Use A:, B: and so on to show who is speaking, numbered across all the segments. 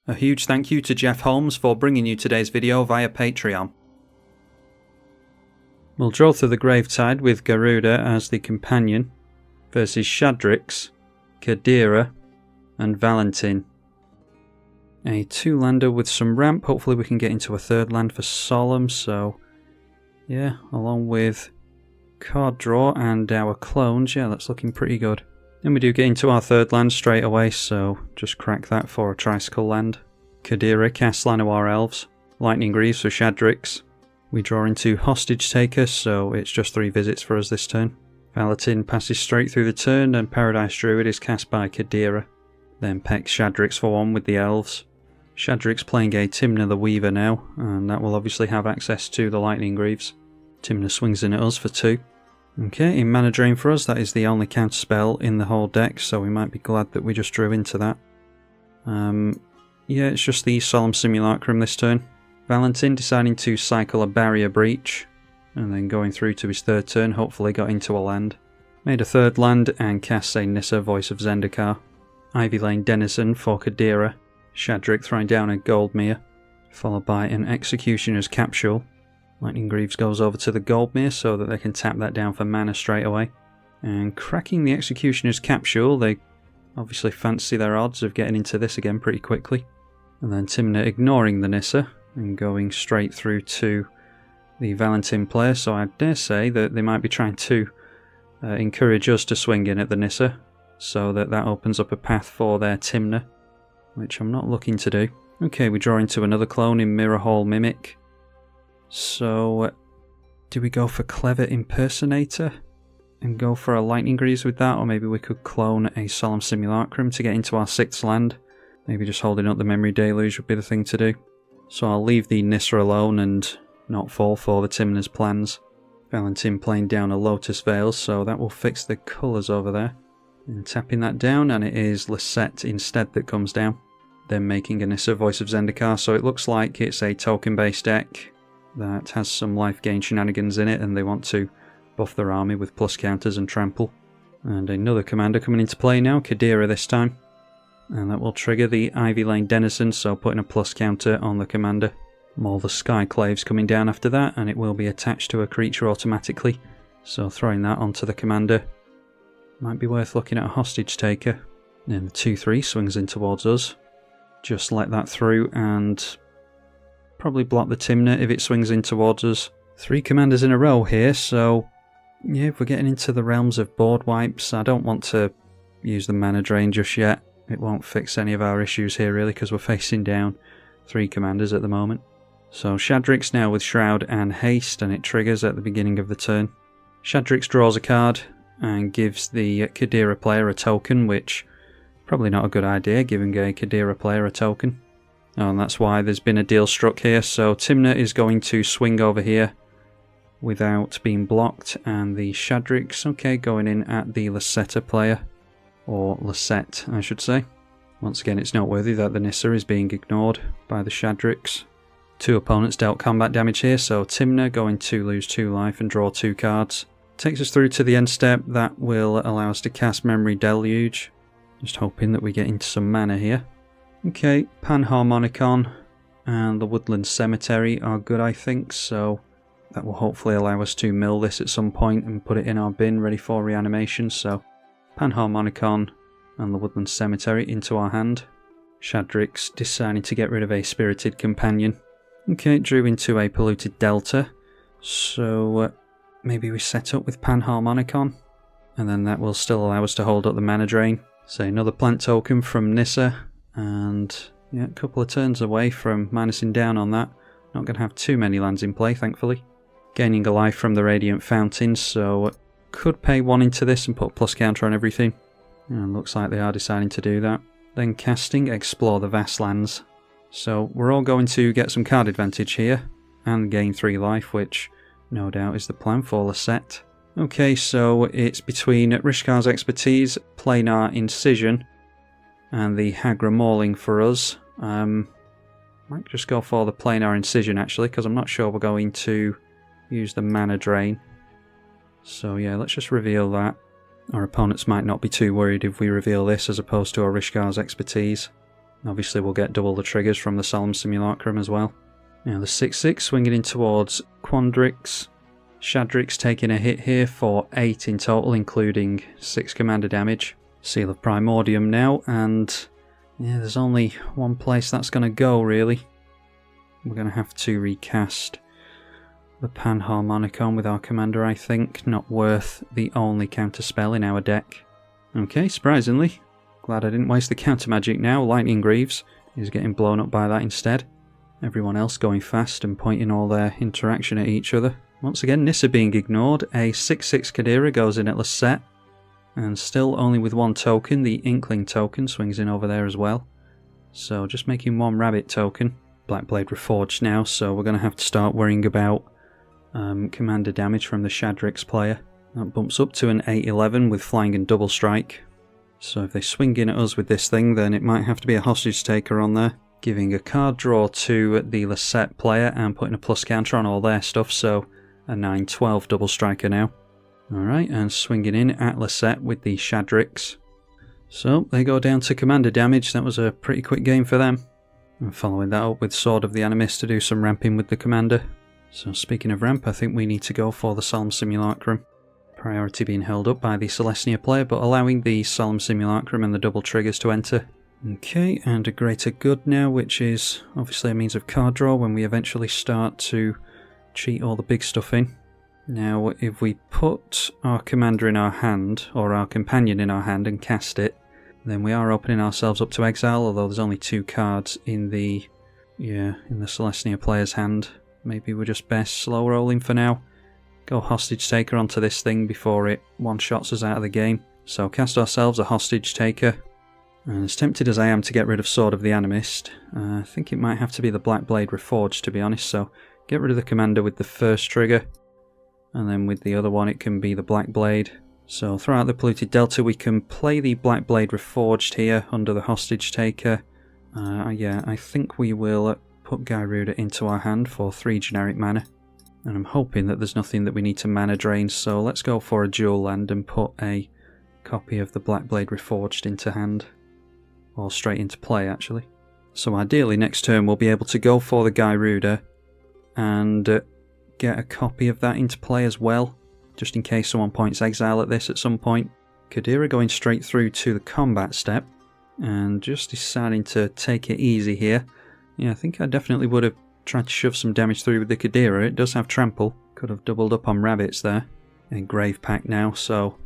A: A huge thank you to Jeff Holmes for bringing you today's video via Patreon. Muldrotha the Gravetide with Garuda as the companion versus Shadrix, Kadira and Valentin. A 2-lander with some ramp. Hopefully we can get into a 3rd land for Solemn, so yeah, along with card draw and our clones, yeah, that's looking pretty good. And we do get into our 3rd land straight away, so just crack that for a Tricycle land. Kadira casts Llanowar Elves. Lightning Greaves for Shadrix. We draw into Hostage Taker, so it's just 3 visits for us this turn. Valentin passes straight through the turn, and Paradise Druid is cast by Kadira. Then pecks Shadrix for 1 with the Elves. Shadrix playing a Tymna the Weaver now, and that will obviously have access to the Lightning Greaves. Tymna swings in at us for 2. Okay, in Mana Drain for us, that is the only counterspell in the whole deck, so we might be glad that we just drew into that. Yeah, it's just the Solemn Simulacrum this turn. Valentin deciding to cycle a Barrier Breach, and then going through to his 3rd turn, hopefully got into a land. Made a 3rd land and casts a Nissa Voice of Zendikar. Ivy Lane Denizen for Kadira. Shadrix throwing down a Goldmere, followed by an Executioner's Capsule. Lightning Greaves goes over to the Goldmere so that they can tap that down for mana straight away. And cracking the Executioner's Capsule, they obviously fancy their odds of getting into this again pretty quickly. And then Tymna ignoring the Nissa and going straight through to the Valentin player, so I dare say that they might be trying to encourage us to swing in at the Nissa, so that opens up a path for their Tymna, which I'm not looking to do. Okay, we draw into another clone in Mirror Hall Mimic. So, do we go for Clever Impersonator and go for a Lightning Greaves with that, or maybe we could clone a Solemn Simulacrum to get into our 6th land? Maybe just holding up the Memory Deluge would be the thing to do. So I'll leave the Nissa alone and not fall for the Tymna's plans. Valentin playing down a Lotus Veil, so that will fix the colours over there. And tapping that down, and it is Lisette instead that comes down. Then making a Nissa Voice of Zendikar, so it looks like it's a token-based deck that has some life gain shenanigans in it, and they want to buff their army with plus counters and trample. And another commander coming into play now, Kadira this time. And that will trigger the Ivy Lane Denizen, so putting a plus counter on the commander. More the Skyclaves coming down after that, and it will be attached to a creature automatically. So throwing that onto the commander. Might be worth looking at a Hostage Taker. Then the 2-3 swings in towards us. Just let that through and probably block the Tymna if it swings in towards us. 3 commanders in a row here, so yeah, if we're getting into the realms of board wipes, I don't want to use the Mana Drain just yet. It won't fix any of our issues here really, because we're facing down 3 commanders at the moment. So Shadrix now with Shroud and Haste, and it triggers at the beginning of the turn. Shadrix draws a card and gives the Kadira player a token, which probably not a good idea, giving a Kadira player a token. And that's why there's been a deal struck here, so Tymna is going to swing over here without being blocked, and the Shadrix, okay, going in at the Lisetta player, or Lisette I should say. Once again, it's noteworthy that the Nissa is being ignored by the Shadrix. 2 opponents dealt combat damage here, so Tymna going to lose 2 life and draw 2 cards. Takes us through to the end step. That will allow us to cast Memory Deluge. Just hoping that we get into some mana here. Okay, Panharmonicon and the Woodland Cemetery are good, I think, so that will hopefully allow us to mill this at some point and put it in our bin ready for reanimation. So Panharmonicon and the Woodland Cemetery into our hand. Shadrix deciding to get rid of a Spirited Companion. Okay, drew into a Polluted Delta, so maybe we set up with Panharmonicon, and then that will still allow us to hold up the Mana Drain. So another plant token from Nissa, and yeah, a couple of turns away from minusing down on that. Not going to have too many lands in play, thankfully. Gaining a life from the Radiant Fountain, so could pay 1 into this and put plus counter on everything. And looks like they are deciding to do that. Then casting Explore the Vastlands. So we're all going to get some card advantage here, and gain 3 life, which no doubt is the plan for Lisette. Okay, so it's between Rishkar's Expertise, Planar Incision, and the Hagra Mauling for us. Might just go for the Planar Incision actually, because I'm not sure we're going to use the Mana Drain. So yeah, let's just reveal that. Our opponents might not be too worried if we reveal this as opposed to a Rishkar's Expertise. Obviously we'll get double the triggers from the Solemn Simulacrum as well. Now the 6/6 swinging in towards Quandrix. Shadrix taking a hit here for 8 in total, including 6 commander damage. Seal of Primordium now, and yeah, there's only one place that's going to go really. We're going to have to recast the Panharmonicon with our commander, I think. Not worth the only counter spell in our deck. Okay, surprisingly. Glad I didn't waste the counter magic now. Lightning Greaves is getting blown up by that instead. Everyone else going fast and pointing all their interaction at each other. Once again, Nissa being ignored. A 6/6 Kadira goes in at Lisette. And still only with one token. The Inkling token swings in over there as well. So just making one Rabbit token. Blackblade Reforged now, so we're going to have to start worrying about commander damage from the Shadrix player. That bumps up to an 8/11 with Flying and Double Strike. So if they swing in at us with this thing, then it might have to be a Hostage Taker on there. Giving a card draw to the Lisette player and putting a plus counter on all their stuff, so a 9/12 Double Striker now. Alright, and swinging in at Lisette with the Shadrix. So they go down to commander damage. That was a pretty quick game for them. And following that up with Sword of the Animist to do some ramping with the commander. So speaking of ramp, I think we need to go for the Solemn Simulacrum. Priority being held up by the Celestia player, but allowing the Solemn Simulacrum and the double triggers to enter. Okay, and a Greater Good now, which is obviously a means of card draw when we eventually start to cheat all the big stuff in. Now, if we put our commander in our hand, or our companion in our hand, and cast it, then we are opening ourselves up to exile, although there's only 2 cards in the Celestia player's hand. Maybe we're just best slow rolling for now. Go Hostage Taker onto this thing before it one-shots us out of the game. So cast ourselves a Hostage Taker. And as tempted as I am to get rid of Sword of the Animist, I think it might have to be the Blackblade Reforged, to be honest. So get rid of the commander with the first trigger. And then with the other one it can be the Blackblade. So throughout the Polluted Delta we can play the Blackblade Reforged here under the Hostage Taker. Yeah, I think we will put Gyruda into our hand for 3 generic mana. And I'm hoping that there's nothing that we need to mana drain, so let's go for a dual land and put a copy of the Blackblade Reforged into hand. Or straight into play, actually. So ideally next turn we'll be able to go for the Gyruda and get a copy of that into play as well, just in case someone points exile at this at some point. Kadira going straight through to the combat step and just deciding to take it easy here. Yeah, I think I definitely would have tried to shove some damage through with the Kadira. It does have trample. Could have doubled up on rabbits there. A Grave Pact now, so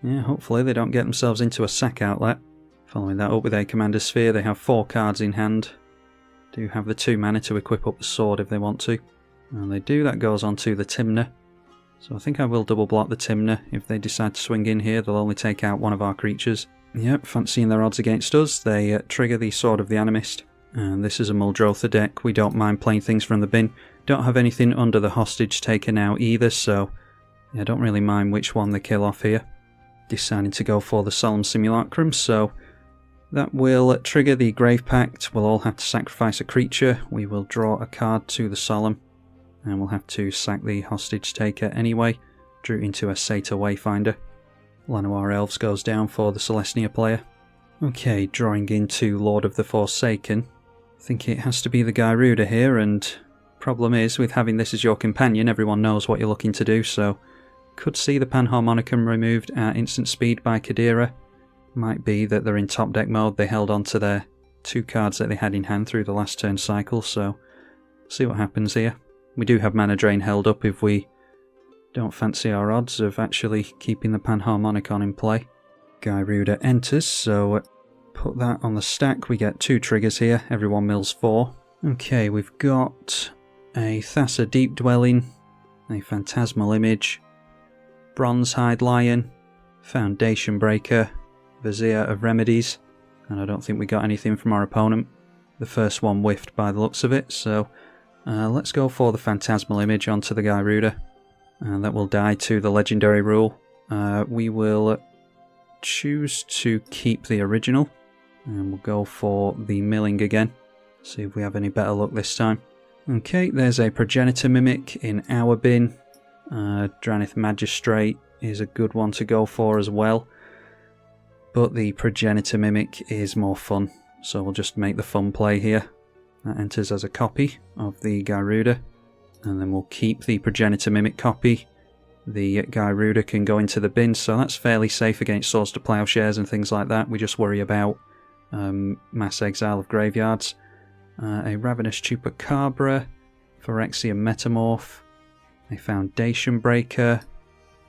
A: yeah, hopefully they don't get themselves into a sack outlet. Following that up with a Commander Sphere, they have 4 cards in hand. Do have the 2 mana to equip up the sword if they want to. And they do, that goes on to the Tymna. So I think I will double block the Tymna. If they decide to swing in here, they'll only take out one of our creatures. Yep, fancying their odds against us, they trigger the Sword of the Animist. And this is a Muldrotha deck. We don't mind playing things from the bin. Don't have anything under the Hostage Taker now either, so I don't really mind which one they kill off here. Deciding to go for the Solemn Simulacrum, so that will trigger the Grave Pact. We'll all have to sacrifice a creature. We will draw a card to the Solemn, and we'll have to sack the Hostage Taker anyway. Drew into a Satyr Wayfinder. Llanowar Elves goes down for the Celestia player. Okay, drawing into Lord of the Forsaken. I think it has to be the Garuda here, and problem is, with having this as your companion, everyone knows what you're looking to do, so could see the Panharmonicum removed at instant speed by Kadira. Might be that they're in top deck mode, they held on to their 2 cards that they had in hand through the last turn cycle, so see what happens here. We do have mana drain held up if we don't fancy our odds of actually keeping the Panharmonicon in play. Gyruda enters, so put that on the stack. We get 2 triggers here, everyone mills 4. Okay, we've got a Thassa Deep Dwelling, a Phantasmal Image, Bronzehide Lion, Foundation Breaker, Vizier of Remedies, and I don't think we got anything from our opponent. The first one whiffed by the looks of it, so let's go for the Phantasmal Image onto the Gyruda, and that will die to the Legendary Rule. We will choose to keep the original, and we'll go for the milling again. See if we have any better luck this time. Okay, there's a Progenitor Mimic in our bin. Dranith Magistrate is a good one to go for as well, but the Progenitor Mimic is more fun, So we'll just make the fun play here. That enters as a copy of the Garuda. And then we'll keep the Progenitor Mimic copy. The Garuda can go into the bin, so that's fairly safe against Swords to Plowshares and things like that. We just worry about mass exile of graveyards. A Ravenous Chupacabra, Phyrexian Metamorph, a Foundation Breaker,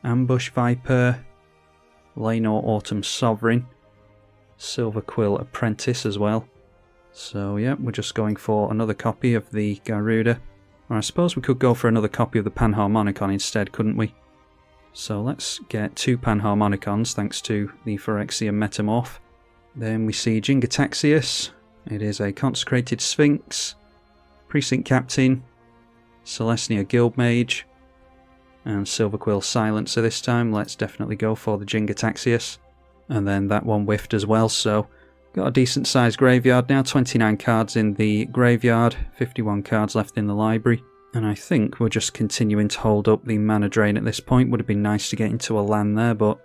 A: Ambush Viper, Lenor Autumn Sovereign, Silver Quill Apprentice as well. So yeah, we're just going for another copy of the Garuda. Or I suppose we could go for another copy of the Panharmonicon instead, couldn't we? So let's get 2 Panharmonicons thanks to the Phyrexian Metamorph. Then we see Jingataxius. It is a Consecrated Sphinx, Precinct Captain, Celestia Guildmage, and Silverquill Silencer this time. Let's definitely go for the Jingataxius. And then that one whiffed as well, so got a decent sized graveyard now. 29 cards in the graveyard, 51 cards left in the library. And I think we're just continuing to hold up the mana drain at this point. Would have been nice to get into a land there, but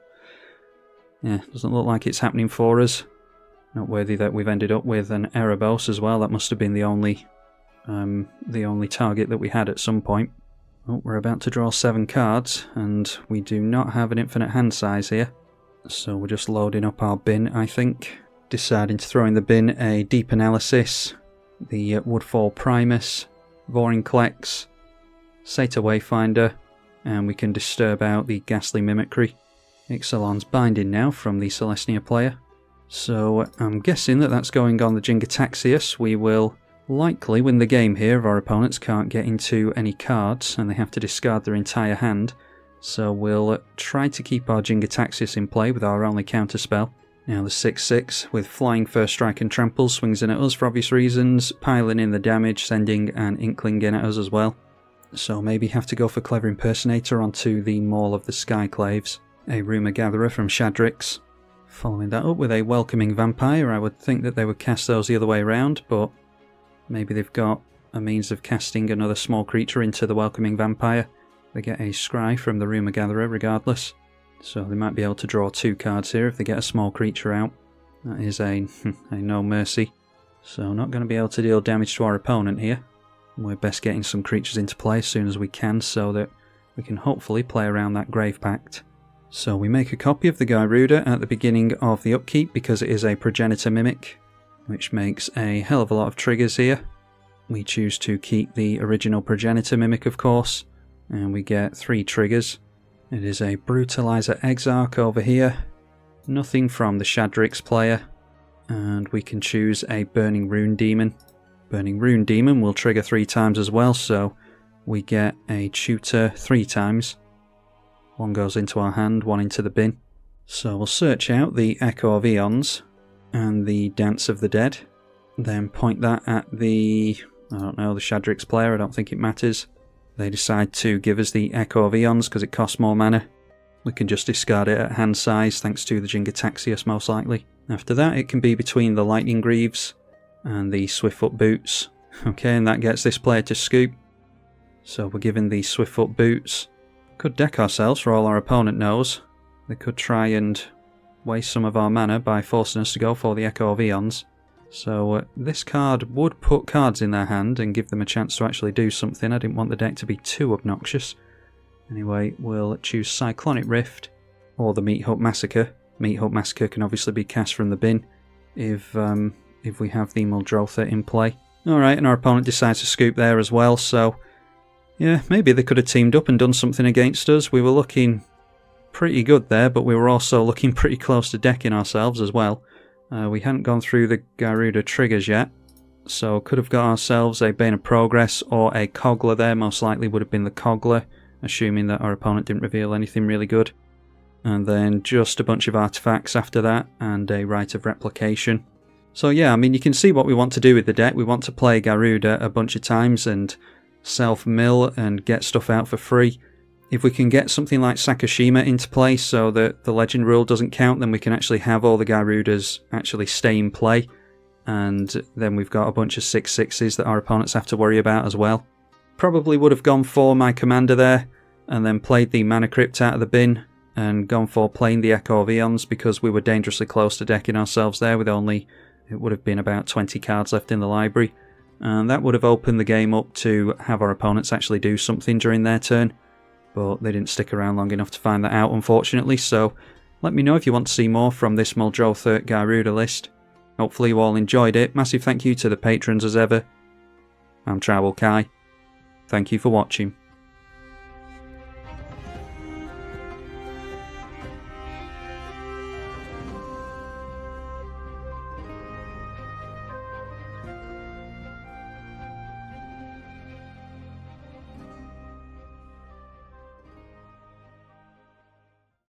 A: yeah, doesn't look like it's happening for us. Noteworthy that we've ended up with an Erebos as well. That must have been the only target that we had at some point. Oh, we're about to draw 7 cards, and we do not have an infinite hand size here. So we're just loading up our bin, I think. Deciding to throw in the bin a Deep Analysis, the Woodfall Primus, Vorinclex, Satyr Wayfinder, and we can disturb out the Ghastly Mimicry. Ixalan's Binding now from the Celestia player. So I'm guessing that that's going on the Jingataxius. We will likely win the game here if our opponents can't get into any cards and they have to discard their entire hand. So we'll try to keep our Jingataxius in play with our only counterspell. Now the 6/6 with Flying First Strike and Trample swings in at us for obvious reasons, piling in the damage, sending an Inkling in at us as well. So maybe have to go for Clever Impersonator onto the Maul of the Skyclaves. A Rumour Gatherer from Shadrix. Following that up with a Welcoming Vampire. I would think that they would cast those the other way around, but maybe they've got a means of casting another small creature into the Welcoming Vampire. They get a Scry from the Rumour Gatherer regardless. So they might be able to draw 2 cards here if they get a small creature out. That is a no mercy. So not going to be able to deal damage to our opponent here. We're best getting some creatures into play as soon as we can so that we can hopefully play around that Grave Pact. So we make a copy of the Garuda at the beginning of the upkeep because it is a Progenitor Mimic, which makes a hell of a lot of triggers here. We choose to keep the original Progenitor Mimic, of course, and we get 3 triggers. It is a Brutalizer Exarch over here, nothing from the Shadrix player, and we can choose a Burning Rune Demon. Burning Rune Demon will trigger 3 times as well, so we get a tutor 3 times. 1 goes into our hand, 1 into the bin. So we'll search out the Echo of Eons and the Dance of the Dead, then point that at the Shadrix player. I don't think it matters. They decide to give us the Echo of Eons because it costs more mana. We can just discard it at hand size thanks to the Jingataxius most likely. After that it can be between the Lightning Greaves and the Swiftfoot Boots. Okay, and that gets this player to scoop. So we're given the Swiftfoot Boots. Could deck ourselves for all our opponent knows. They could try and waste some of our mana by forcing us to go for the Echo of Eons. So this card would put cards in their hand and give them a chance to actually do something. I didn't want the deck to be too obnoxious. Anyway, we'll choose Cyclonic Rift or the Meat Hut Massacre. Meat Hut Massacre can obviously be cast from the bin if we have the Muldrotha in play. Alright, and our opponent decides to scoop there as well, so yeah, maybe they could have teamed up and done something against us. We were looking pretty good there, but we were also looking pretty close to decking ourselves as well. We hadn't gone through the Garuda triggers yet, so could have got ourselves a Bane of Progress or a Cogler there. Most likely would have been the Cogler, assuming that our opponent didn't reveal anything really good. And then just a bunch of artifacts after that, and a Rite of Replication. So yeah, I mean, you can see what we want to do with the deck. We want to play Garuda a bunch of times and self-mill and get stuff out for free. If we can get something like Sakashima into play so that the legend rule doesn't count, then we can actually have all the Garudas actually stay in play. And then we've got a bunch of 6/6s that our opponents have to worry about as well. Probably would have gone for my commander there, and then played the Mana Crypt out of the bin, and gone for playing the Echo of Eons because we were dangerously close to decking ourselves there with only it would have been about 20 cards left in the library, and that would have opened the game up to have our opponents actually do something during their turn, but they didn't stick around long enough to find that out, unfortunately. So let me know if you want to see more from this Muldrotha Gyruda list. Hopefully you all enjoyed it. Massive thank you to the patrons as ever. I'm Tribalkai. Thank you for watching.